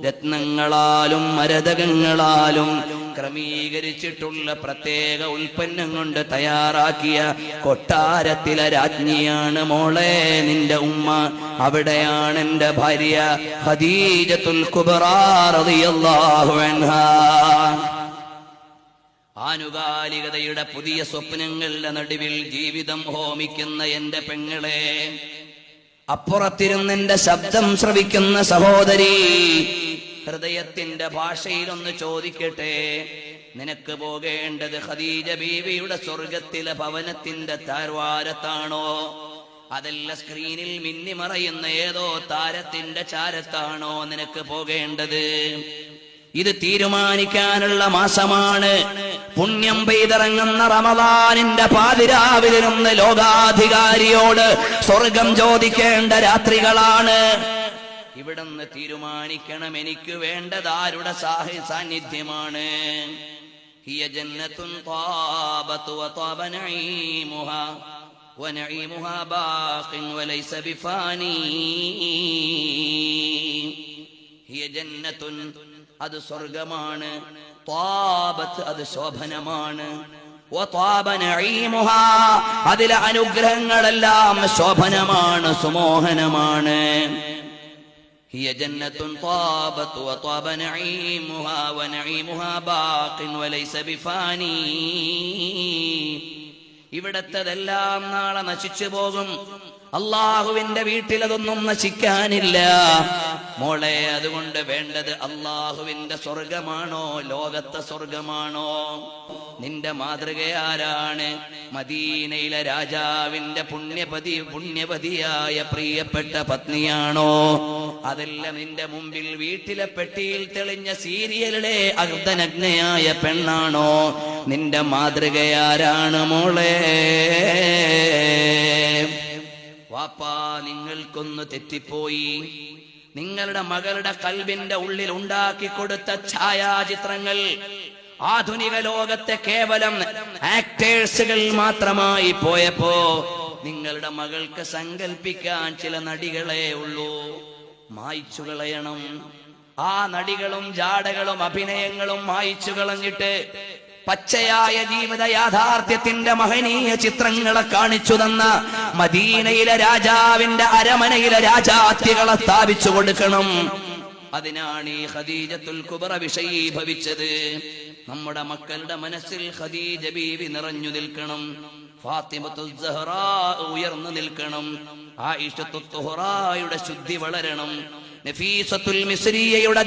രത്നങ്ങളാലും മരതകങ്ങളാലും ക്രമീകരിച്ചിട്ടുള്ള പ്രത്യേക ഉൽപ്പന്നം കൊണ്ട് തയ്യാറാക്കിയ കൊട്ടാരത്തിലെ രാജ്ഞിയാണ് മോളെ നിന്റെ ഉമ്മ. അവിടെയാണ് എന്റെ ഭാര്യ ഖദീജത്തുൽ കുബ്റാ റളിയല്ലാഹു അൻഹാ. ആനുകാലികതയുടെ പുതിയ സ്വപ്നങ്ങളുടെ നടുവിൽ ജീവിതം ഹോമിക്കുന്ന എന്റെ പെങ്ങളെ, അപ്പുറത്തിരുന്നെന്റെ ശബ്ദം ശ്രവിക്കുന്ന സഹോദരി, ഹൃദയത്തിന്റെ ഭാഷയിലൊന്ന് ചോദിക്കട്ടെ, നിനക്ക് പോകേണ്ടത് ഖദീജ ബീവിയുടെ സ്വർഗത്തിലെ ഭവനത്തിന്റെ താഴ്വാരത്താണോ, അതല്ല സ്ക്രീനിൽ മിന്നിമറയുന്ന ഏതോ താരത്തിന്റെ ചാരത്താണോ നിനക്ക് പോകേണ്ടത്? ഇത് തീരുമാനിക്കാനുള്ള മാസമാണ്. പുണ്യം പെയ്തിറങ്ങുന്ന റമദാനിന്റെ പാതിരാവിലിരുന്ന് ലോകാധികാരിയോട് സ്വർഗം ചോദിക്കേണ്ട രാത്രികളാണ്. ഇവിടുന്ന് തീരുമാനിക്കണം, എനിക്ക് വേണ്ടത് ആരുടെ സാന്നിധ്യമാണ്. ഹിയ ജന്നത്തുൻ ത്വാബതു വത്വാബ നഈമുഹാ വനഈമുഹാ ബാഖിൻ വലൈസ ബിഫാനി. ഹിയ ജന്നത്തുൻ, അത് സ്വർഗമാണ്. ത്വാബത്ത്, അത് ശോഭനമാണ്. വത്വാബ നഈമുഹാ, അതിലെ അനുഗ്രഹങ്ങളെല്ലാം ശോഭനമാണ്, സുമോഹനമാണ്. ഹിയ ജന്നത്തുൻ ത്വാബത്ത് വത്വാബ നഈമുഹാ വനഈമുഹാ ബാഖിൻ വലൈസ ബിഫാനി. ഇവിടത്തതെല്ലാം നാളെ നശിച്ചു പോകും. അള്ളാഹുവിന്റെ വീട്ടിലതൊന്നും നശിക്കാനില്ല മോളെ. അതുകൊണ്ട് വേണ്ടത് അള്ളാഹുവിന്റെ സ്വർഗമാണോ, ലോകത്തെ സ്വർഗമാണോ? നിന്റെ മാതൃകയാരാണ്? മദീനയിലെ രാജാവിന്റെ പുണ്യപതിയായ പ്രിയപ്പെട്ട പത്നിയാണോ? അതെല്ലാം നിന്റെ മുമ്പിൽ വീട്ടിലെ പെട്ടിയിൽ തെളിഞ്ഞ സീരിയലിലെ അർദ്ധനഗ്നയായ പെണ്ണാണോ? നിന്റെ മാതൃകയാരാണ് മോളെ? വാപ്പാ, നിങ്ങൾക്കൊന്ന് തെറ്റിപ്പോയി. നിങ്ങളുടെ മകളുടെ കൽബിന്റെ ഉള്ളിൽ ഉണ്ടാക്കി കൊടുത്ത ഛായാചിത്രങ്ങൾ ആധുനിക ലോകത്തെ കേവലം ആക്ടേഴ്സുകൾ മാത്രമായി പോയപ്പോ നിങ്ങളുടെ മകൾക്ക് സങ്കല്പിക്കാൻ ചില നടികളെ ഉള്ളൂ. മായ്ച്ചു കളയണം. ആ നടികളും ജാടകളും അഭിനയങ്ങളും മായ്ച്ചു കളഞ്ഞിട്ട് പച്ചയായ ജീവിത യാഥാർത്ഥ്യത്തിന്റെ മഹനീയ ചിത്രങ്ങളെ കാണിച്ചു തന്ന മദീനയിലെ രാജാവിന്റെ അരമനയിലെ രാജാത്യകളെ സ്ഥാപിച്ചു കൊടുക്കണം. അതിനാണ് ഈ ഖദീജത്തുൽ കുബ്ര വിഷയീഭവിച്ചത്. നമ്മുടെ മക്കളുടെ മനസ്സിൽ ഖദീജ ബീവി നിറഞ്ഞു നിൽക്കണം. ഫാത്തിമത്തുൽ സഹ്റാ ഉയർന്നു നിൽക്കണം. ആയിഷത്തുൽ തുഹ്റായുടെ ശുദ്ധി വളരണം. നഫീസത്തുൽ മിസ്രിയയുടെ